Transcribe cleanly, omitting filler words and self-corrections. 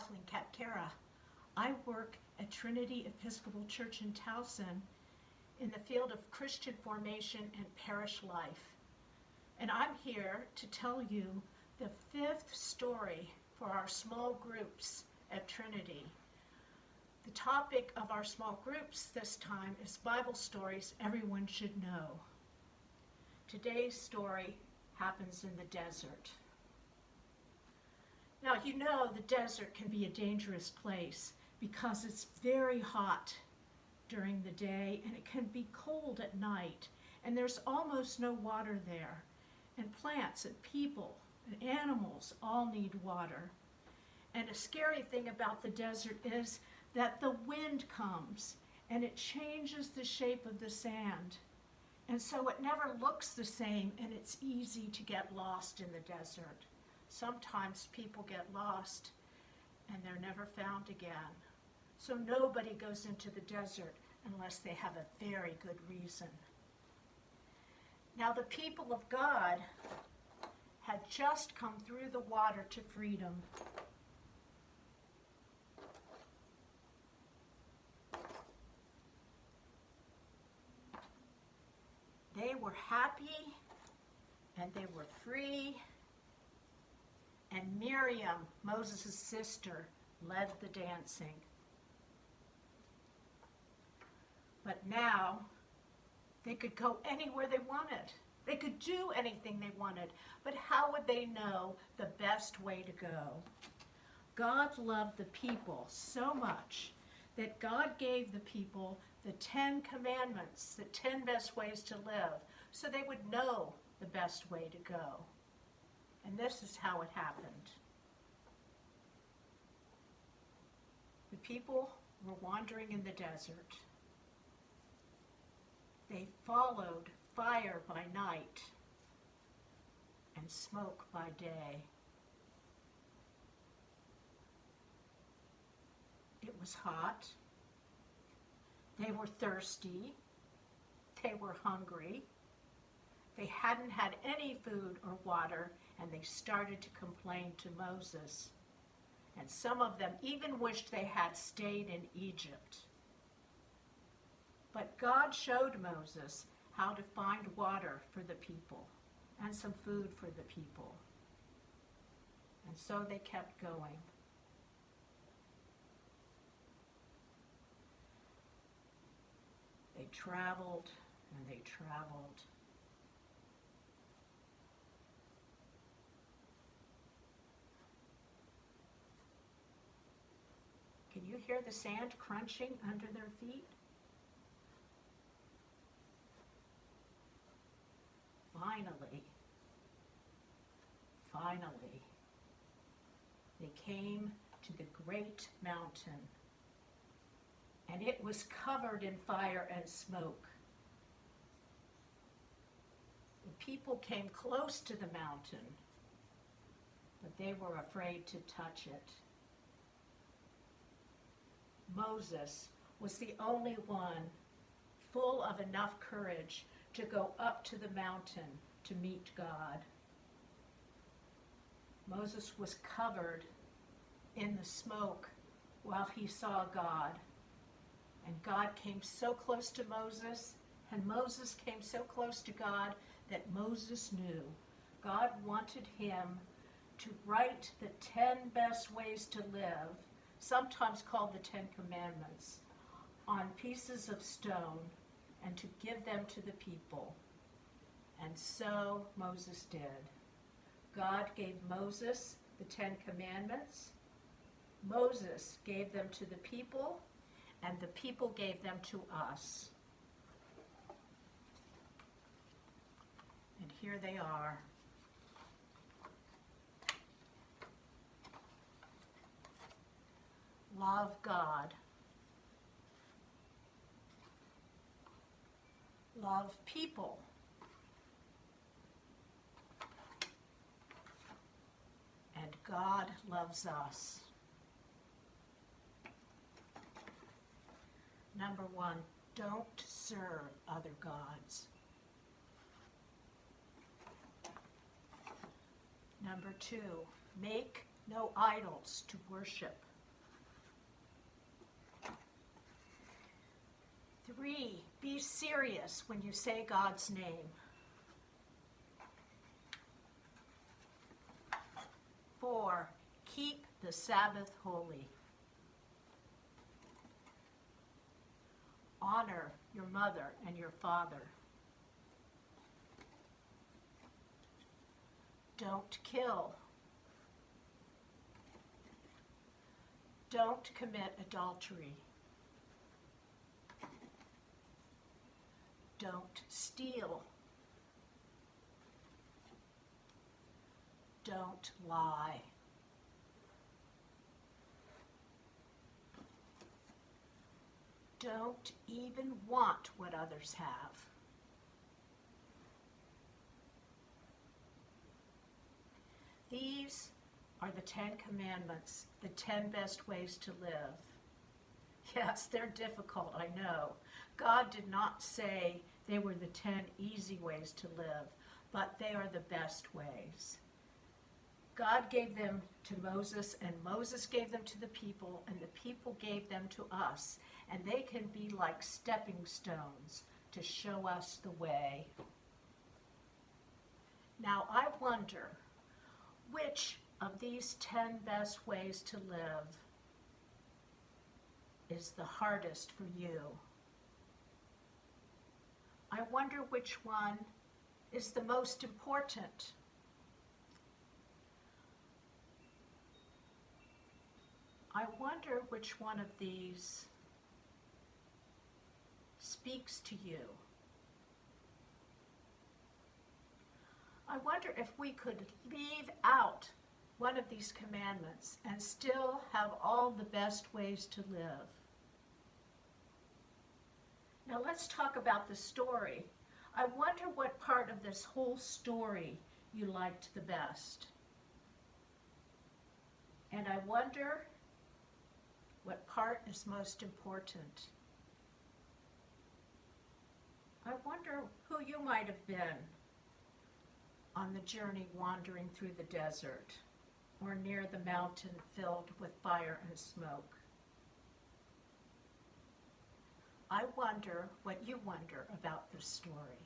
Kathleen Katkara. I work at Trinity Episcopal Church in Towson in the field of Christian formation and parish life. And I'm here to tell you the fifth story for our small groups at Trinity. The topic of our small groups this time is Bible stories everyone should know. Today's story happens in the desert. Now, you know the desert can be a dangerous place because it's very hot during the day and it can be cold at night, and there's almost no water there. And plants and people and animals all need water. And a scary thing about the desert is that the wind comes and it changes the shape of the sand. And so it never looks the same, and it's easy to get lost in the desert. Sometimes people get lost and they're never found again. So nobody goes into the desert unless they have a very good reason. Now the people of God had just come through the water to freedom. They were happy and they were free. And Miriam, Moses' sister, led the dancing. But now, they could go anywhere they wanted. They could do anything they wanted. But how would they know the best way to go? God loved the people so much that God gave the people the 10 commandments, the 10 best ways to live, so they would know the best way to go. And this is how it happened. The people were wandering in the desert. They followed fire by night and smoke by day. It was hot. They were thirsty. They were hungry. They hadn't had any food or water, and they started to complain to Moses. And some of them even wished they had stayed in Egypt. But God showed Moses how to find water for the people and some food for the people. And so they kept going. They traveled and they traveled. Can you hear the sand crunching under their feet? Finally, they came to the great mountain, and it was covered in fire and smoke. The people came close to the mountain, but they were afraid to touch it. Moses was the only one full of enough courage to go up to the mountain to meet God. Moses was covered in the smoke while he saw God. And God came so close to Moses, and Moses came so close to God that Moses knew God wanted him to write the 10 best ways to live, sometimes called the 10 Commandments, on pieces of stone and to give them to the people. And so Moses did. God gave Moses the 10 Commandments. Moses gave them to the people, and the people gave them to us. And here they are. Love God. Love people. And God loves us. Number 1, don't serve other gods. Number 2, make no idols to worship. 3, be serious when you say God's name. 4, keep the Sabbath holy. Honor your mother and your father. Don't kill. Don't commit adultery. Don't steal. Don't lie. Don't even want what others have. These are the 10 commandments, the 10 best ways to live. Yes, they're difficult, I know. God did not say they were the 10 easy ways to live, but they are the best ways. God gave them to Moses, and Moses gave them to the people, and the people gave them to us. And they can be like stepping stones to show us the way. Now, I wonder, which of these 10 best ways to live is the hardest for you? I wonder which one is the most important. I wonder which one of these speaks to you. I wonder if we could leave out one of these commandments and still have all the best ways to live. Now let's talk about the story. I wonder what part of this whole story you liked the best. And I wonder what part is most important. I wonder who you might have been on the journey wandering through the desert or near the mountain filled with fire and smoke. I wonder what you wonder about this story.